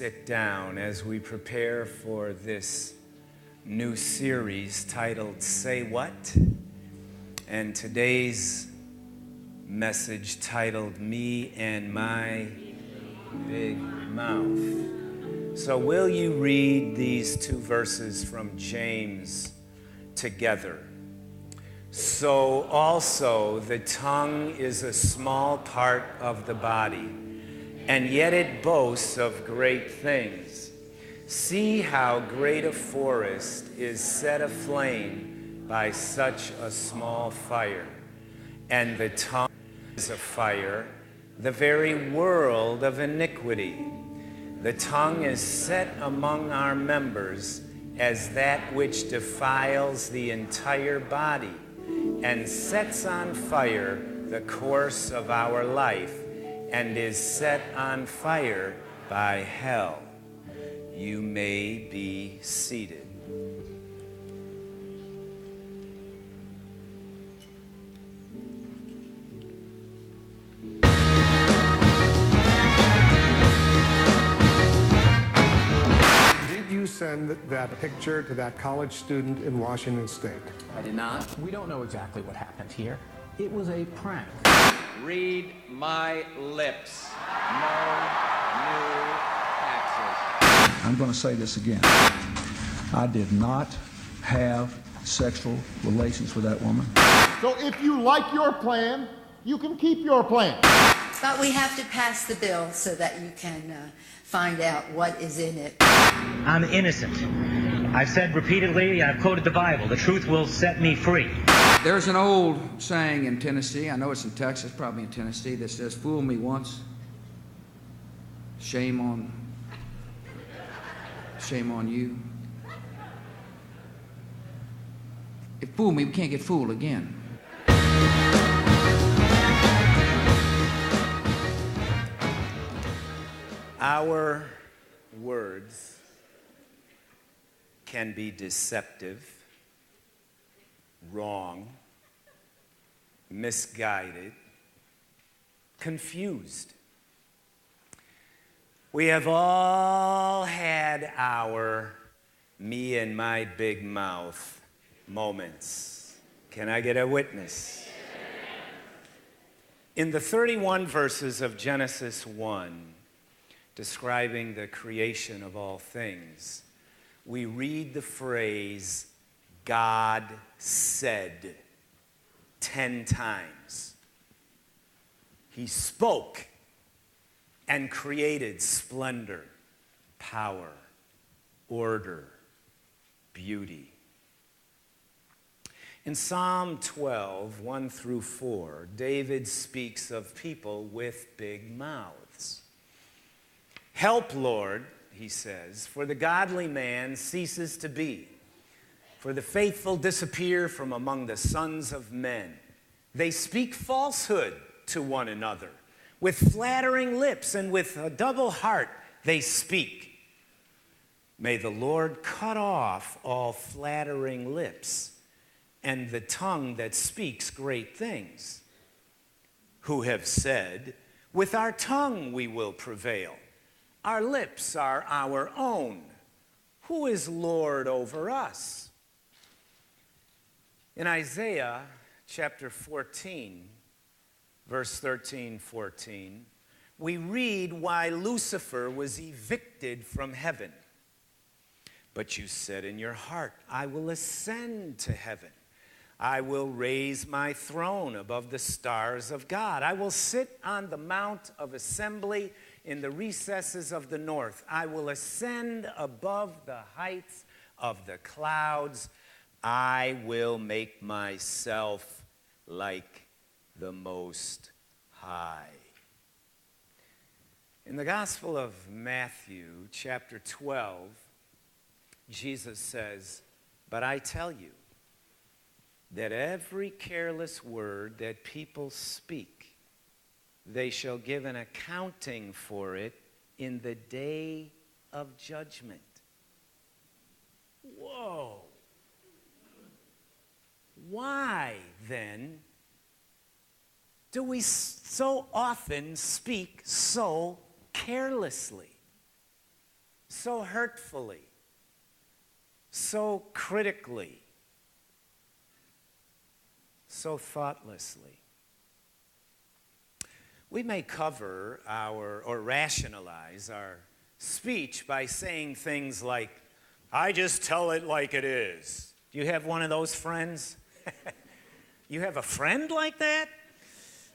sit down as we prepare for this new series titled Say What? And today's message titled Me and My Big Mouth. So will you read these two verses from James together? So also the tongue is a small part of the body, and yet it boasts of great things. See how great a forest is set aflame by such a small fire. And the tongue is a fire, the very world of iniquity. The tongue is set among our members as that which defiles the entire body and sets on fire the course of our life, and is set on fire by hell. You may be seated. Did you send that picture to that college student in Washington State? I did not. We don't know exactly what happened here. It was a prank. Read my lips. No new taxes. I'm going to say this again. I did not have sexual relations with that woman. So if you like your plan, you can keep your plan. But we have to pass the bill so that you can find out what is in it. I'm innocent. I've said repeatedly, I've quoted the Bible, the truth will set me free. There's an old saying in Tennessee, I know it's in Texas, probably in Tennessee, that says, fool me once, shame on you. If fool me, we can't get fooled again. Our words can be deceptive, wrong, misguided, confused. We have all had our me and my big mouth moments. Can I get a witness? In the 31 verses of Genesis 1, describing the creation of all things, we read the phrase, God said, 10 times. He spoke and created splendor, power, order, beauty. In Psalm 12, 1 through 4, David speaks of people with big mouths. Help, Lord, he says, for the godly man ceases to be. For the faithful disappear from among the sons of men. They speak falsehood to one another. With flattering lips and with a double heart they speak. May the Lord cut off all flattering lips and the tongue that speaks great things. Who have said, with our tongue we will prevail. Our lips are our own. Who is Lord over us? In Isaiah chapter 14, verse 13-14, we read why Lucifer was evicted from heaven. But you said in your heart, I will ascend to heaven. I will raise my throne above the stars of God. I will sit on the mount of assembly in the recesses of the north. I will ascend above the heights of the clouds. I will make myself like the Most High. In the Gospel of Matthew, chapter 12, Jesus says, but I tell you that every careless word that people speak, they shall give an accounting for it in the day of judgment. Whoa. Why, then, do we so often speak so carelessly? so hurtfully, so critically, so thoughtlessly. We may cover or rationalize our speech by saying things like, I just tell it like it is. Do you have one of those friends? You have a friend like that?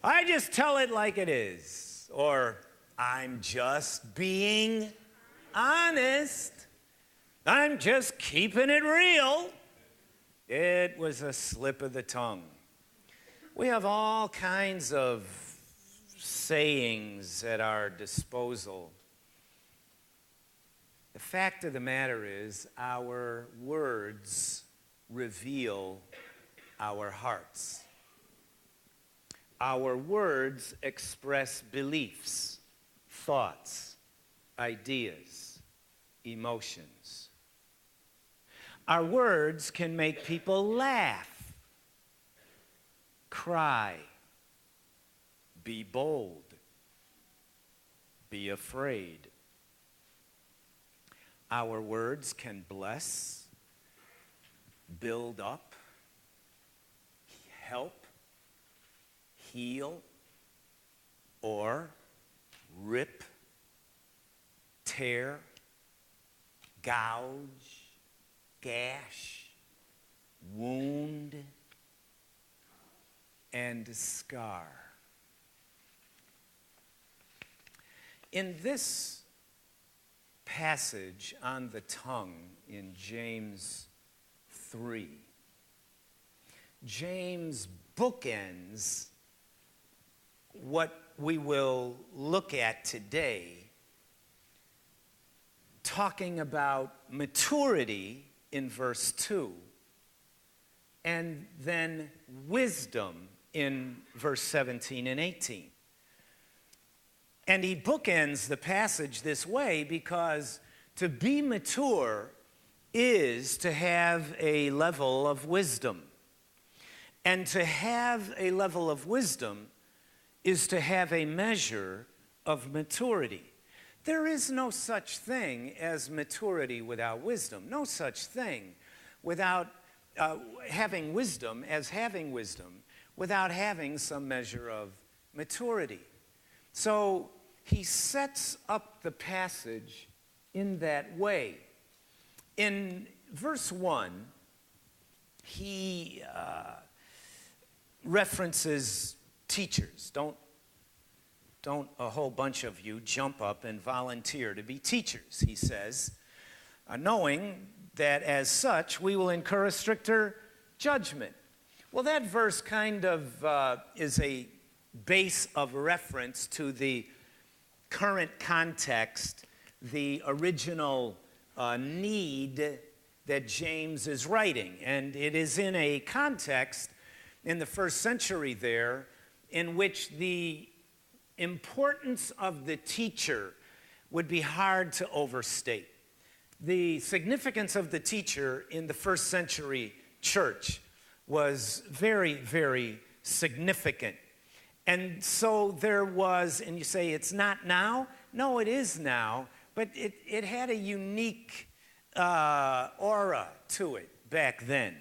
I just tell it like it is. Or, I'm just being honest. I'm just keeping it real. It was a slip of the tongue. We have all kinds of sayings at our disposal. The fact of the matter is, our words reveal our hearts. Our words express beliefs, thoughts, ideas, emotions. Our words can make people laugh, cry, be bold, be afraid. Our words can bless, build up, help, heal, or rip, tear, gouge, gash, wound, and scar. In this passage on the tongue in James 3, James bookends what we will look at today, talking about maturity in verse 2, and then wisdom in verse 17 and 18. And he bookends the passage this way because to be mature is to have a level of wisdom. And to have a level of wisdom is to have a measure of maturity. There is no such thing as maturity without wisdom. No such thing without having wisdom as having wisdom without having some measure of maturity. So he sets up the passage in that way. In verse 1, he references teachers. Don't a whole bunch of you jump up and volunteer to be teachers, he says, knowing that as such we will incur a stricter judgment. Well, that verse kind of is a base of reference to the current context, the original need that James is writing. And it is in a context in the first century there in which the importance of the teacher would be hard to overstate. The significance of the teacher in the first century church was very, very significant. And so there was, and you say, it's not now? No, it is now, but it had a unique aura to it back then.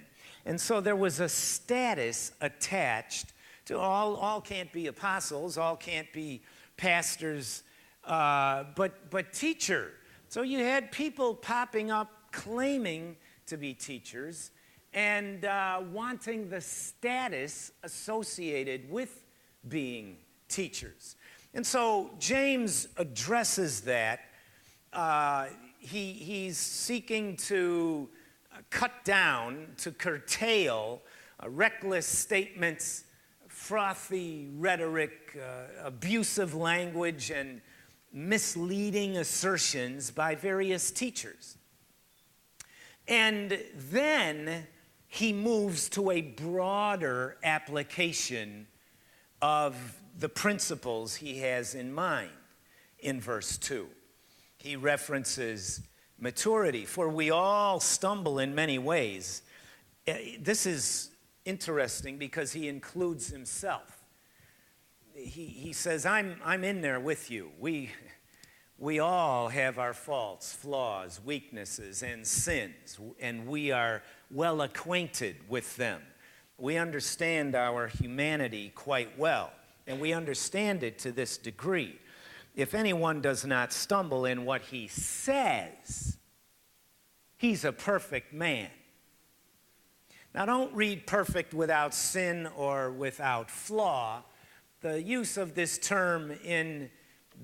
And so there was a status attached to all can't be apostles, all can't be pastors, but teacher. So you had people popping up claiming to be teachers and wanting the status associated with being teachers. And so James addresses that. He's seeking to cut down, to curtail reckless statements, frothy rhetoric, abusive language, and misleading assertions by various teachers. And then he moves to a broader application of the principles he has in mind in verse 2. He references maturity, for we all stumble in many ways. This is interesting because he includes himself. He says, I'm in there with you. We all have our faults, flaws, weaknesses, and sins, and we are well acquainted with them. We understand our humanity quite well, and we understand it to this degree. If anyone does not stumble in what he says, he's a perfect man. Now, don't read perfect without sin or without flaw. The use of this term in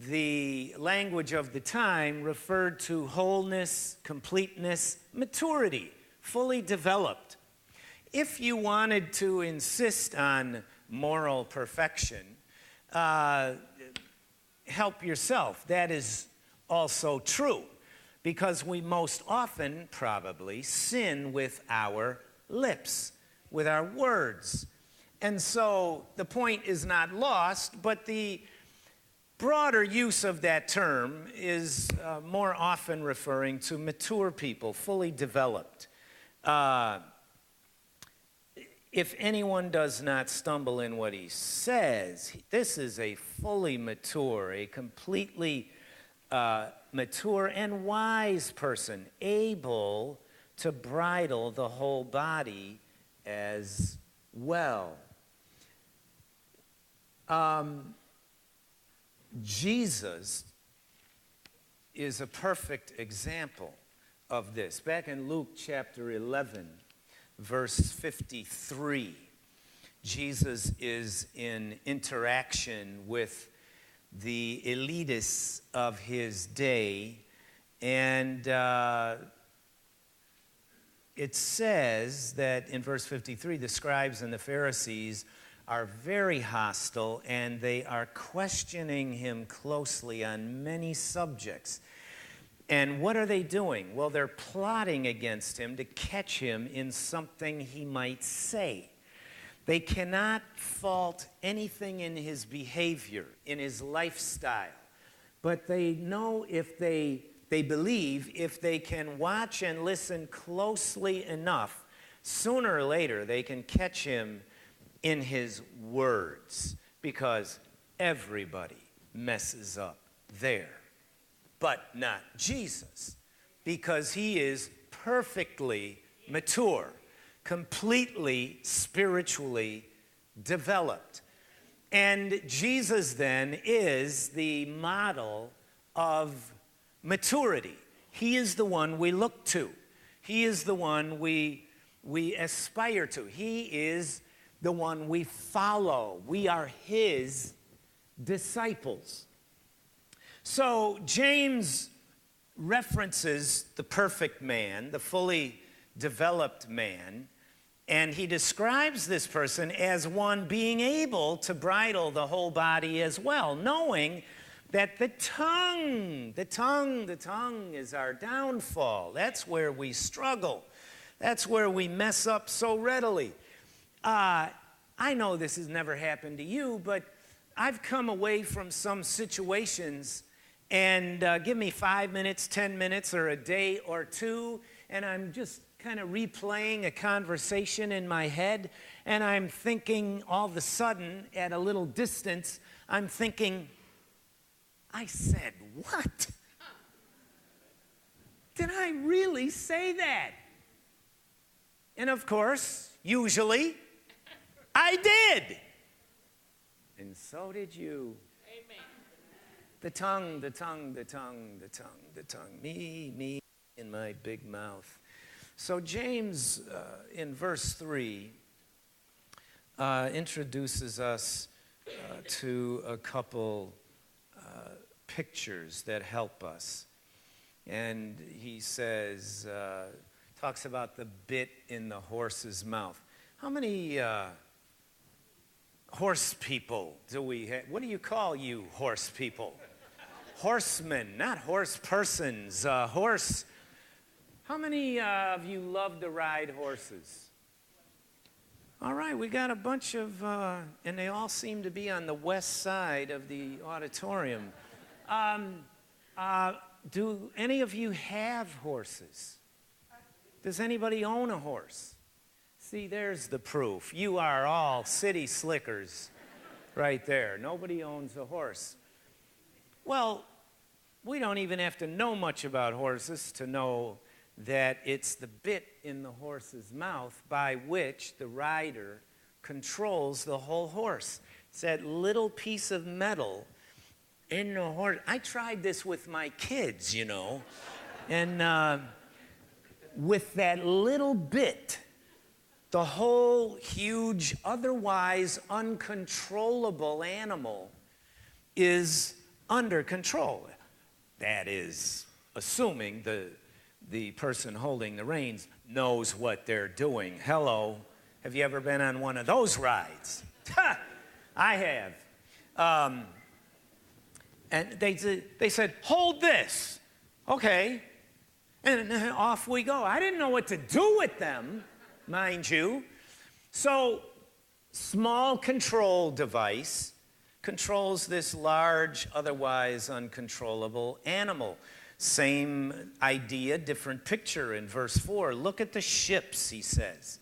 the language of the time referred to wholeness, completeness, maturity, fully developed. If you wanted to insist on moral perfection, help yourself. That is also true, because we most often probably sin with our lips, with our words. And so the point is not lost, but the broader use of that term is more often referring to mature people, fully developed. If anyone does not stumble in what he says, this is a fully mature, a completely mature and wise person, able to bridle the whole body as well. Jesus is a perfect example of this. Back in Luke chapter 11, verse 53, Jesus is in interaction with the elitists of his day, and it says that in verse 53, the scribes and the Pharisees are very hostile, and they are questioning him closely on many subjects. And what are they doing? Well, they're plotting against him to catch him in something he might say. They cannot fault anything in his behavior, in his lifestyle, but they know if they believe if they can watch and listen closely enough, sooner or later they can catch him in his words, because everybody messes up there, but not Jesus, because he is perfectly mature, completely spiritually developed. And Jesus then is the model of maturity. He is the one we look to. He is the one we aspire to. He is the one we follow. We are his disciples. So James references the perfect man, the fully developed man, and he describes this person as one being able to bridle the whole body as well, knowing that the tongue is our downfall. That's where we struggle. That's where we mess up so readily. I know this has never happened to you, but I've come away from some situations, and give me 5 minutes, 10 minutes, or a day or two, and I'm just kind of replaying a conversation in my head, and I'm thinking all of a sudden, at a little distance, I'm thinking, I said what? Did I really say that? And of course, usually, I did. And so did you. Amen. The tongue, me, in my big mouth. So James, in verse 3, introduces us to a couple pictures that help us. And he says, talks about the bit in the horse's mouth. How many horse people do we have? What do you call you horse people? Horsemen, not horse persons. Horse. How many of you love to ride horses? All right, we got a bunch of, and they all seem to be on the west side of the auditorium. Do any of you have horses? Does anybody own a horse? See, there's the proof. You are all city slickers right there. Nobody owns a horse. Well, we don't even have to know much about horses to know that it's the bit in the horse's mouth by which the rider controls the whole horse. It's that little piece of metal in the horse. I tried this with my kids, you know, and with that little bit, the whole huge, otherwise uncontrollable animal is under control. That is, assuming the person holding the reins knows what they're doing. Hello, have you ever been on one of those rides? Ha! I have. And they said, hold this. Okay. And off we go. I didn't know what to do with them, mind you. So, small control device controls this large, otherwise uncontrollable animal. Same idea, different picture in verse 4. Look at the ships, he says.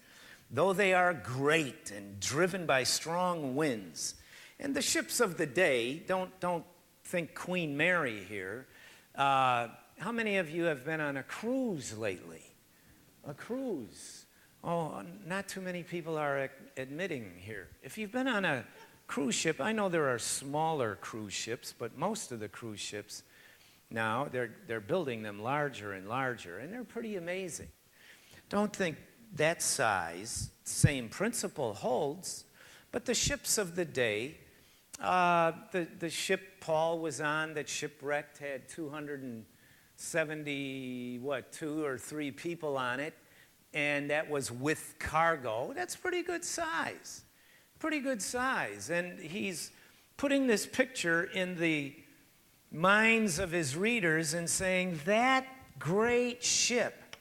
Though they are great and driven by strong winds. And the ships of the day, don't think Queen Mary here. How many of you have been on a cruise lately? A cruise. Oh, not too many people are admitting here. If you've been on a cruise ship, I know there are smaller cruise ships, but most of the cruise ships now, they're building them larger and larger, and they're pretty amazing. Don't think that size, same principle holds, but the ships of the day, the ship Paul was on that shipwrecked had 270, 2 or 3 people on it, and that was with cargo. That's pretty good size. Pretty good size. And he's putting this picture in the minds of his readers and saying that great ship,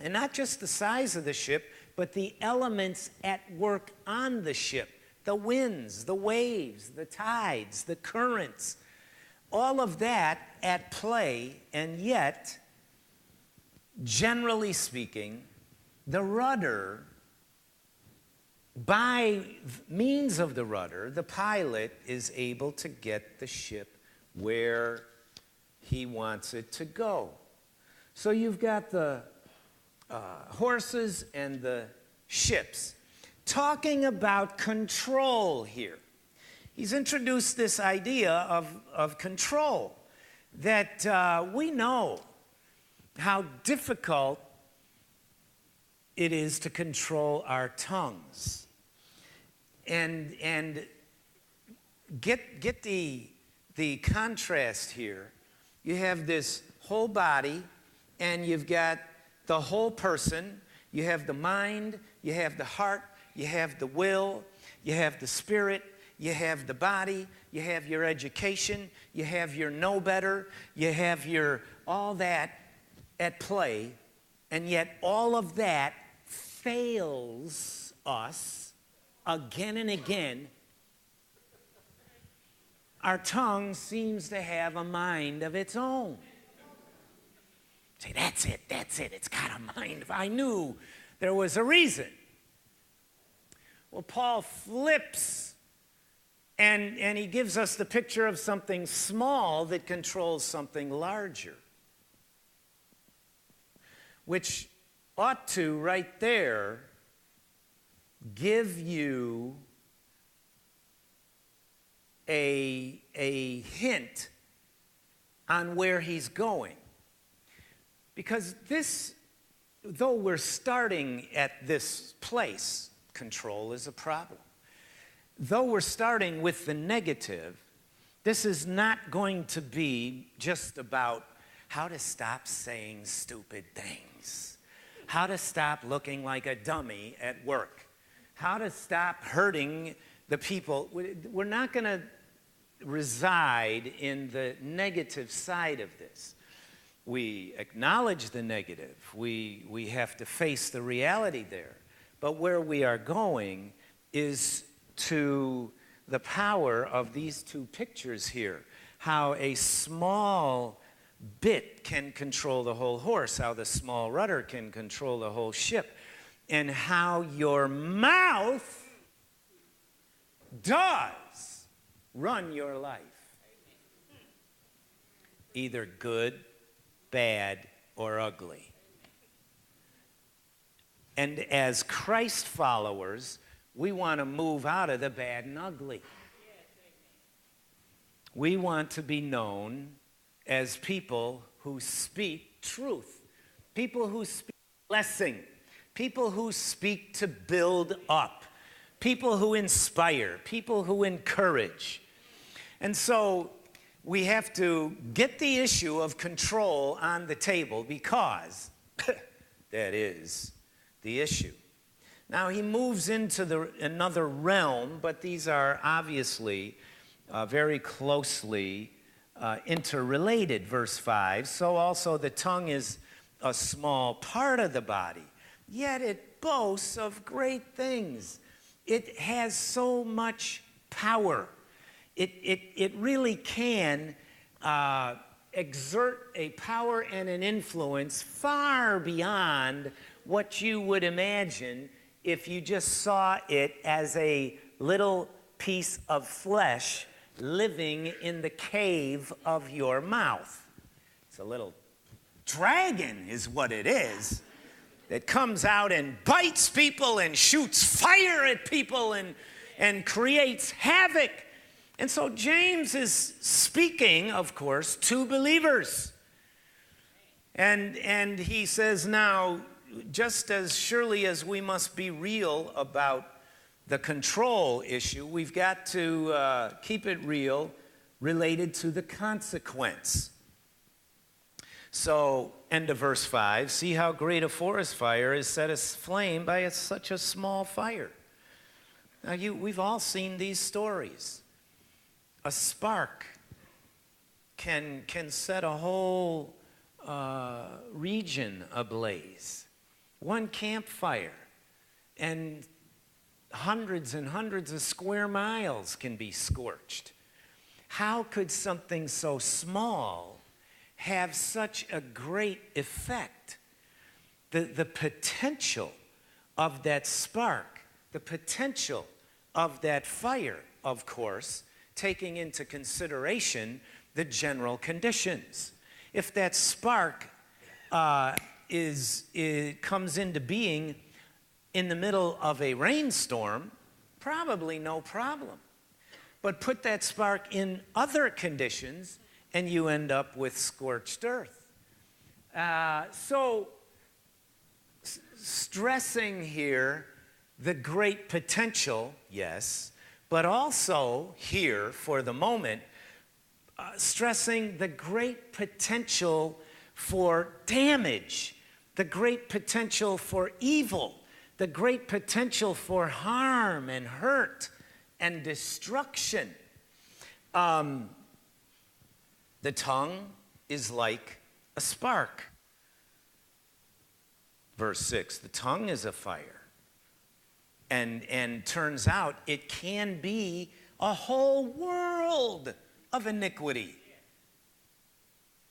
and not just the size of the ship, but the elements at work on the ship, the winds, the waves, the tides, the currents, all of that at play, and yet, generally speaking, the rudder, by means of the rudder, the pilot is able to get the ship where he wants it to go. So you've got the horses and the ships talking about control here. He's introduced this idea of control, that we know how difficult it is to control our tongues. And get the contrast here. You have this whole body, and you've got the whole person. You have the mind, you have the heart, you have the will, you have the spirit, you have the body, you have your education, you have your know better, you have your all that at play, and yet all of that fails us again and again. Our tongue seems to have a mind of its own. Say, that's it, it's got a mind. If I knew there was a reason. Well, Paul flips, and he gives us the picture of something small that controls something larger, which ought to, right there, give you a hint on where he's going. Because this, though we're starting at this place, control is a problem. Though we're starting with the negative, this is not going to be just about how to stop saying stupid things, how to stop looking like a dummy at work, how to stop hurting the people. We're not going to reside in the negative side of this. We acknowledge the negative. We have to face the reality there. But where we are going is to the power of these two pictures here. How a small bit can control the whole horse, how the small rudder can control the whole ship, and how your mouth does run your life. either good, bad, or ugly. And as Christ followers, we want to move out of the bad and ugly. We want to be known as people who speak truth, people who speak blessing, people who speak to build up, people who inspire, people who encourage. And so we have to get the issue of control on the table because that is the issue. Now he moves into another realm, but these are obviously very closely interrelated. Verse 5, so also the tongue is a small part of the body, yet it boasts of great things. It has so much power. It really can exert a power and an influence far beyond what you would imagine if you just saw it as a little piece of flesh living in the cave of your mouth. It's a little dragon is what it is that comes out and bites people and shoots fire at people and creates havoc. And so James is speaking, of course, to believers. And he says, now, just as surely as we must be real about the control issue, we've got to keep it real related to the consequence. So, end of verse 5, see how great a forest fire is set aflame by such a small fire. Now, we've all seen these stories. A spark can set a whole region ablaze. One campfire, and hundreds and hundreds of square miles can be scorched. How could something so small have such a great effect? The potential of that spark, the potential of that fire, of course, taking into consideration the general conditions. If that spark comes into being in the middle of a rainstorm, probably no problem. But put that spark in other conditions, and you end up with scorched earth. So, stressing here the great potential, yes, but also here, for the moment, stressing the great potential for damage, the great potential for evil, the great potential for harm and hurt and destruction. The tongue is like a spark. Verse 6, the tongue is a fire. And turns out it can be a whole world of iniquity.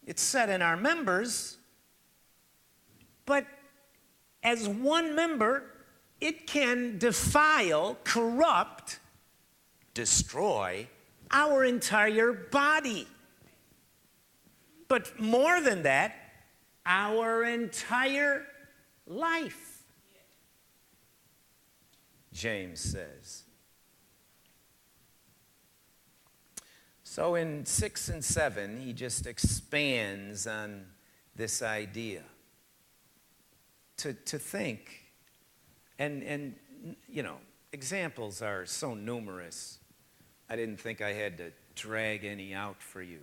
It's said in our members, but as one member, it can defile, corrupt, destroy our entire body. But more than that, our entire life. James says. So in 6 and 7, he just expands on this idea. To think, and you know, examples are so numerous. I didn't think I had to drag any out for you.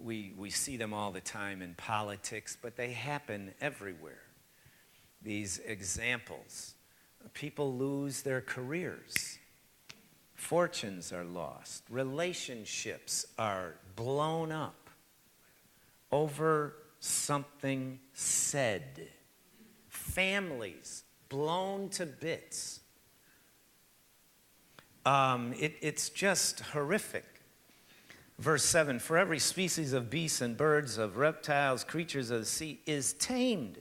We see them all the time in politics, but they happen everywhere. These examples. People lose their careers. Fortunes are lost. Relationships are blown up over something said. Families blown to bits. It's just horrific. Verse 7, for every species of beasts and birds, of reptiles, creatures of the sea is tamed.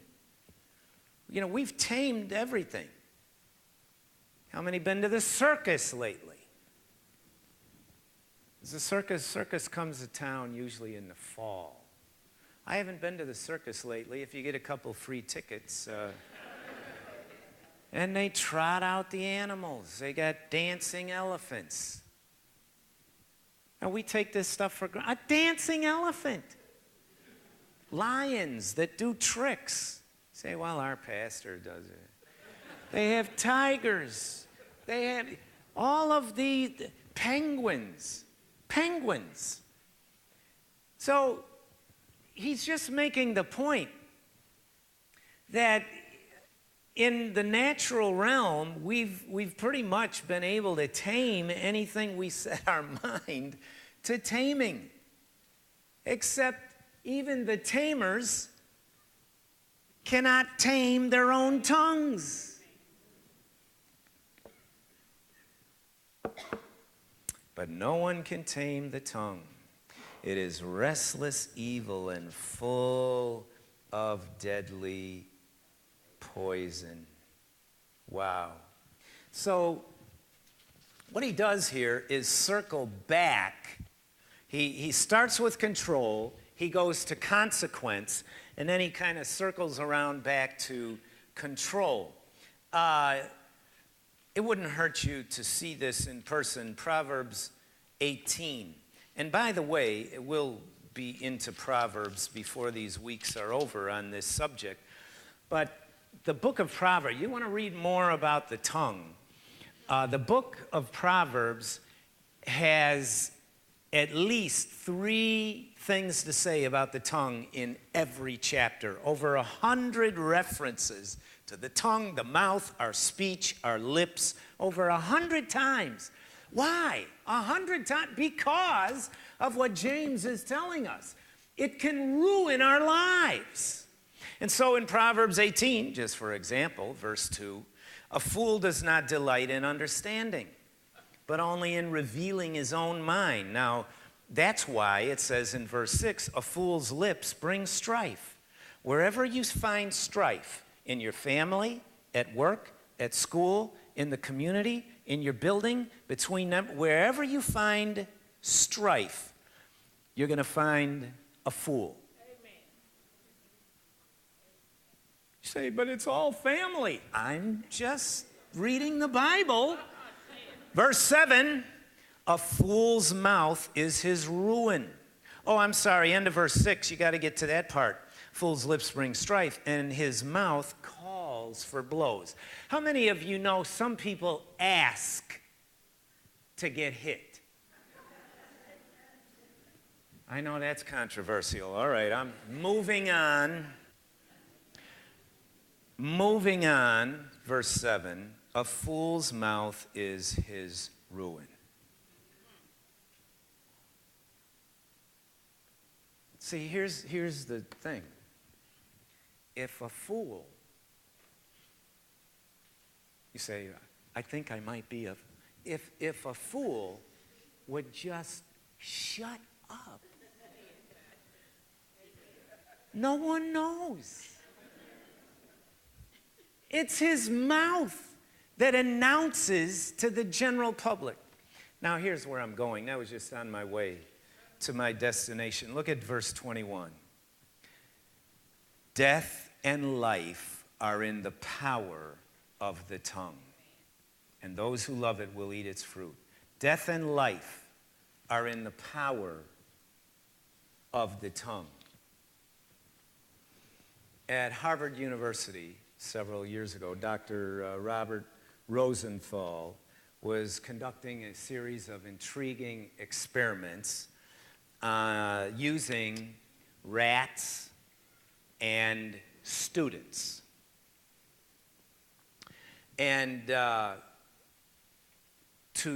You know, we've tamed everything. How many been to the circus lately? The circus comes to town usually in the fall. I haven't been to the circus lately. If you get a couple free tickets, and they trot out the animals. They got dancing elephants. And we take this stuff for granted. A dancing elephant. Lions that do tricks. Say, well, our pastor does it. They have tigers. They have all of the penguins. Penguins. So he's just making the point that in the natural realm, we've pretty much been able to tame anything we set our mind to taming. Except even the tamers cannot tame their own tongues. But no one can tame the tongue. It is restless evil and full of deadly poison. Wow. So what he does here is circle back. He starts with control, he goes to consequence, and then he kind of circles around back to control. It wouldn't hurt you to see this in person, Proverbs 18. And by the way, we'll be into Proverbs before these weeks are over on this subject. But the book of Proverbs, you want to read more about the tongue. The book of Proverbs has at least 3 things to say about the tongue in every chapter. Over 100 references to the tongue, the mouth, our speech, our lips, over 100 times. Why? 100 times? Because of what James is telling us. It can ruin our lives. And so in Proverbs 18, just for example, verse 2, a fool does not delight in understanding, but only in revealing his own mind. Now, that's why it says in verse 6, a fool's lips bring strife. Wherever you find strife, in your family, at work, at school, in the community, in your building, between them, wherever you find strife, you're going to find a fool. Amen. You say, but it's all family. I'm just reading the Bible. Verse 7, a fool's mouth is his ruin. Oh, I'm sorry, end of verse 6. You got to get to that part. Fool's lips bring strife, and his mouth calls for blows. How many of you know some people ask to get hit? I know that's controversial. All right, I'm moving on. Moving on, verse 7, a fool's mouth is his ruin. See, here's the thing. If a fool, you say, I think I might be a, if a fool would just shut up, no one knows. It's his mouth that announces to the general public. Now, here's where I'm going. That was just on my way to my destination. Look at verse 21. Death and life are in the power of the tongue, and those who love it will eat its fruit. Death and life are in the power of the tongue. At Harvard University, several years ago, Dr. Robert Rosenthal was conducting a series of intriguing experiments using rats and students. And to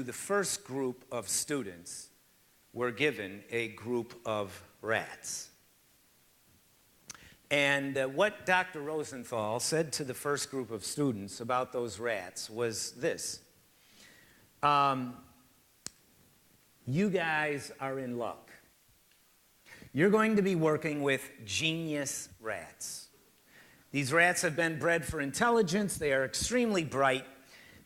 the first group of students were given a group of rats. And what Dr. Rosenthal said to the first group of students about those rats was this. You guys are in luck. You're going to be working with genius rats. These rats have been bred for intelligence. They are extremely bright.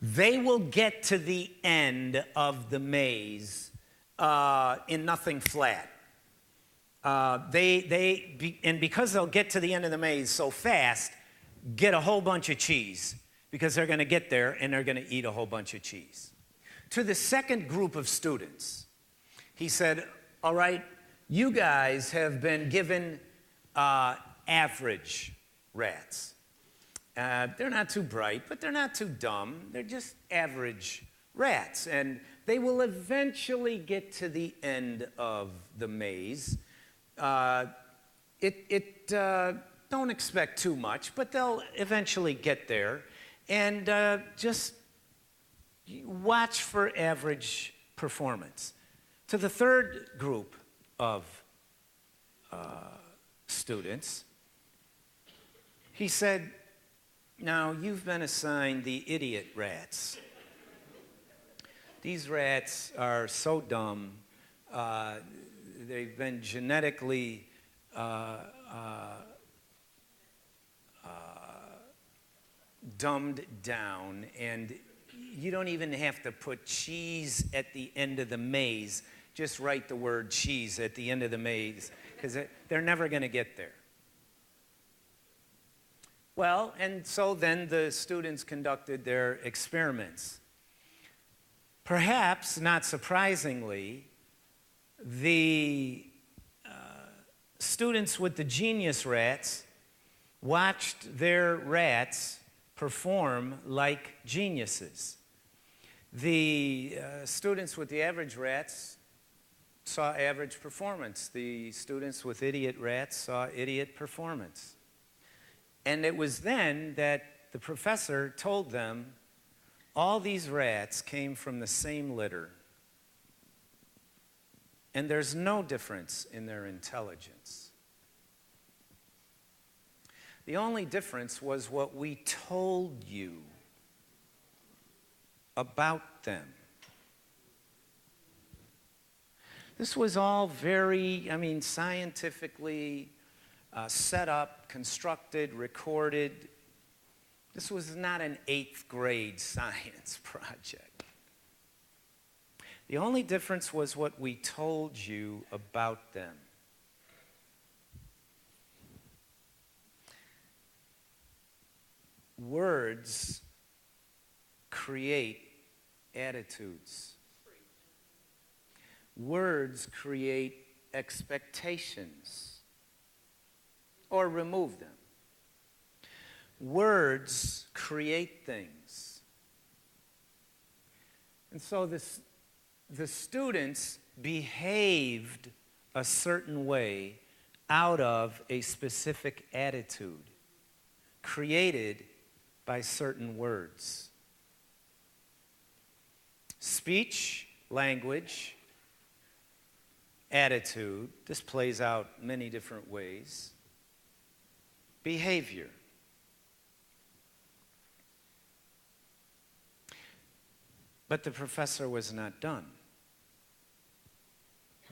They will get to the end of the maze in nothing flat. And because they'll get to the end of the maze so fast, get a whole bunch of cheese, because they're going to get there and they're going to eat a whole bunch of cheese. To the second group of students, he said, all right, you guys have been given average rats. They're not too bright, but they're not too dumb. They're just average rats. And they will eventually get to the end of the maze. Don't expect too much, but they'll eventually get there. And just watch for average performance. To the third group of students, he said, now you've been assigned the idiot rats. These rats are so dumb, they've been genetically dumbed down, and you don't even have to put cheese at the end of the maze. Just write the word cheese at the end of the maze, because they're never going to get there. Well, and so then the students conducted their experiments. Perhaps, not surprisingly, the students with the genius rats watched their rats perform like geniuses. The students with the average rats saw average performance. The students with idiot rats saw idiot performance. And it was then that the professor told them all these rats came from the same litter. And there's no difference in their intelligence. The only difference was what we told you about them. This was all very, scientifically set up, constructed, recorded. This was not an 8th grade science project. The only difference was what we told you about them. Words create attitudes. Words create expectations or remove them. Words create things. And so the students behaved a certain way out of a specific attitude created by certain words. Speech, language, attitude, this plays out many different ways. Behavior. But the professor was not done.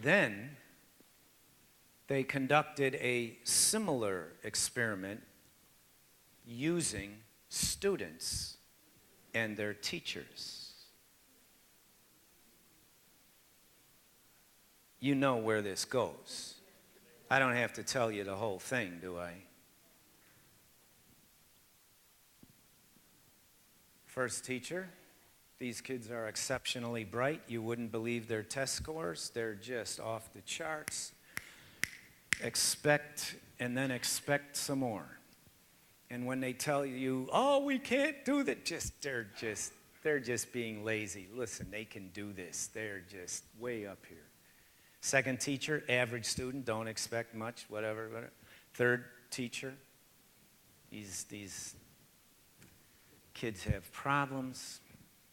Then they conducted a similar experiment using students and their teachers. You know where this goes. I don't have to tell you the whole thing, do I? First teacher, these kids are exceptionally bright. You wouldn't believe their test scores. They're just off the charts. Expect and then expect some more. And when they tell you, oh, we can't do that, they're just being lazy. Listen, they can do this. They're just way up here. Second teacher, average student, don't expect much, whatever. Third teacher, these kids have problems,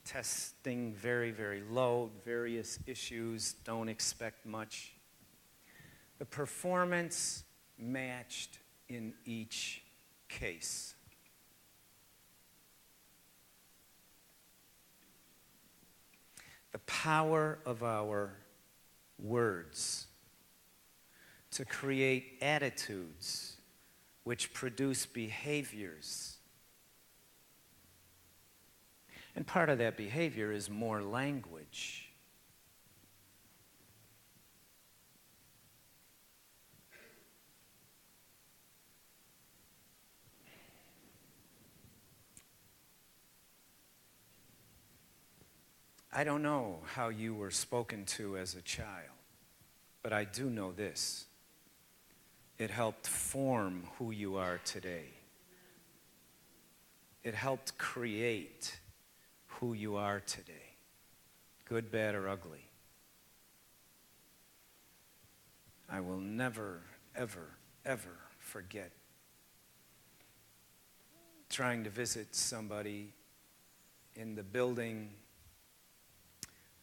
testing very, very low, various issues, don't expect much. The performance matched in each case. The power of our words to create attitudes which produce behaviors. And part of that behavior is more language. I don't know how you were spoken to as a child, but I do know this. It helped form who you are today. It helped create who you are today, good, bad, or ugly. I will never, ever, ever forget trying to visit somebody in the building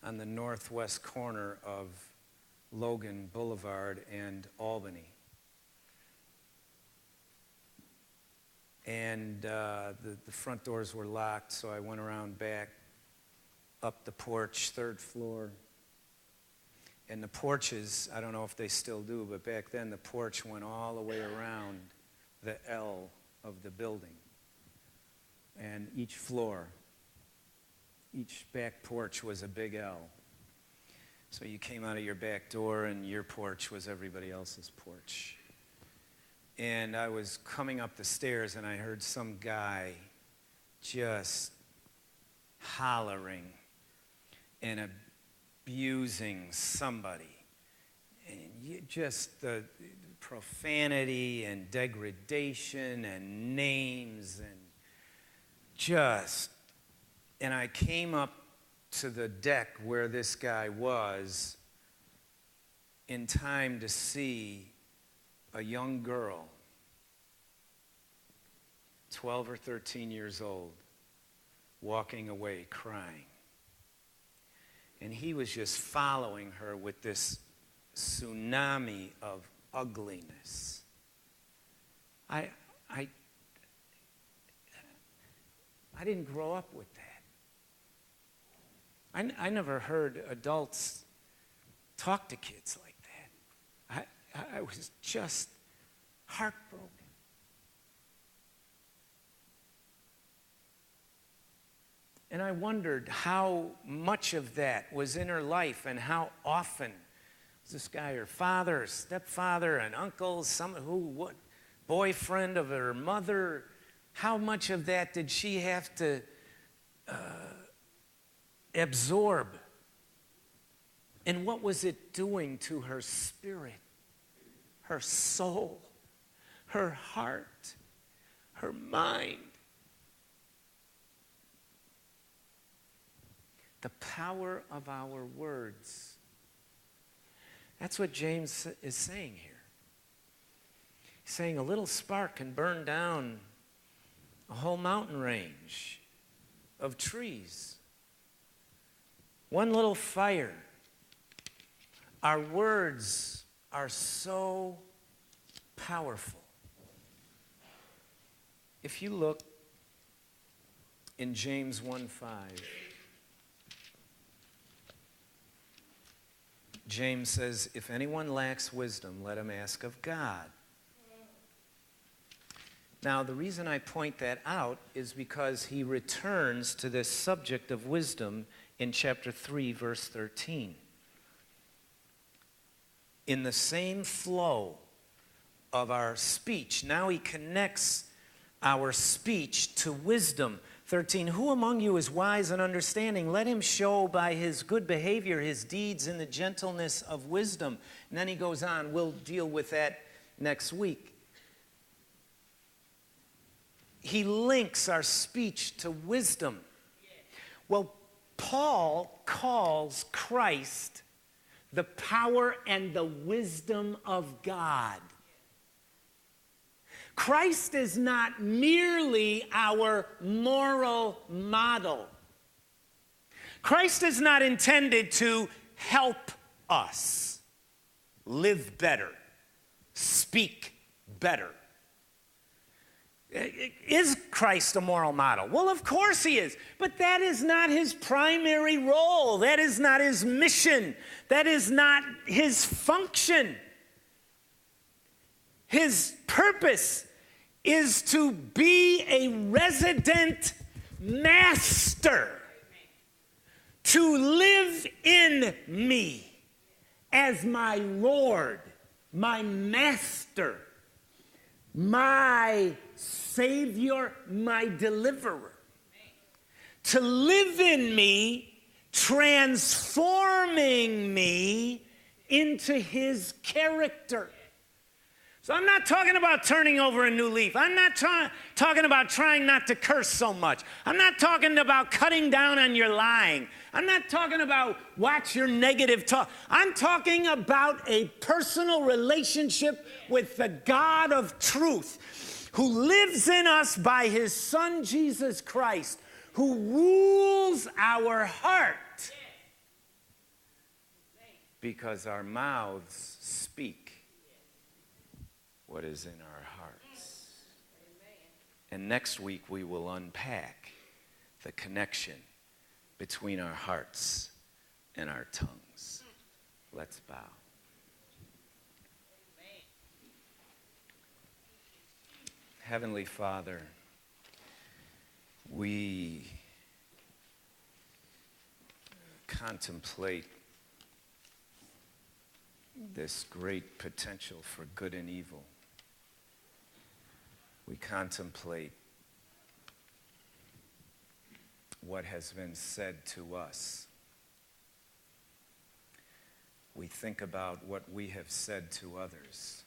on the northwest corner of Logan Boulevard and Albany. And the front doors were locked, so I went around back, up the porch, 3rd floor. And the porches, I don't know if they still do, but back then the porch went all the way around the L of the building. And each floor, each back porch was a big L. So you came out of your back door and your porch was everybody else's porch. And I was coming up the stairs and I heard some guy just hollering and abusing somebody. And just the profanity and degradation and names and and I came up to the deck where this guy was in time to see a young girl, 12 or 13 years old, walking away crying. And he was just following her with this tsunami of ugliness. I didn't grow up with that. I never heard adults talk to kids like that. I was just heartbroken. And I wondered how much of that was in her life and how often was this guy her father, or stepfather, an uncle, what boyfriend of her mother. How much of that did she have to absorb? And what was it doing to her spirit, her soul, her heart, her mind? The power of our words. That's what James is saying here. He's saying a little spark can burn down a whole mountain range of trees. One little fire. Our words are so powerful. If you look in James 1:5, James says, if anyone lacks wisdom, let him ask of God. Now, the reason I point that out is because he returns to this subject of wisdom in chapter 3, verse 13. In the same flow of our speech, now he connects our speech to wisdom. 13, who among you is wise and understanding? Let him show by his good behavior his deeds in the gentleness of wisdom. And then he goes on. We'll deal with that next week. He links our speech to wisdom. Well, Paul calls Christ the power and the wisdom of God. Christ is not merely our moral model. Christ is not intended to help us live better, speak better. Is Christ a moral model? Well, of course he is. But that is not his primary role. That is not his mission. That is not his function. His purpose is to be a resident master, to live in me as my Lord, my master, my Savior, my deliverer. To live in me transforming me into his character. So I'm not talking about turning over a new leaf. I'm not talking about trying not to curse so much. I'm not talking about cutting down on your lying. I'm not talking about watch your negative talk. I'm talking about a personal relationship with the God of truth who lives in us by his Son, Jesus Christ, who rules our heart because our mouths speak what is in our hearts. And next week we will unpack the connection between our hearts and our tongues. Let's bow. Heavenly Father, we contemplate this great potential for good and evil. We contemplate what has been said to us. We think about what we have said to others.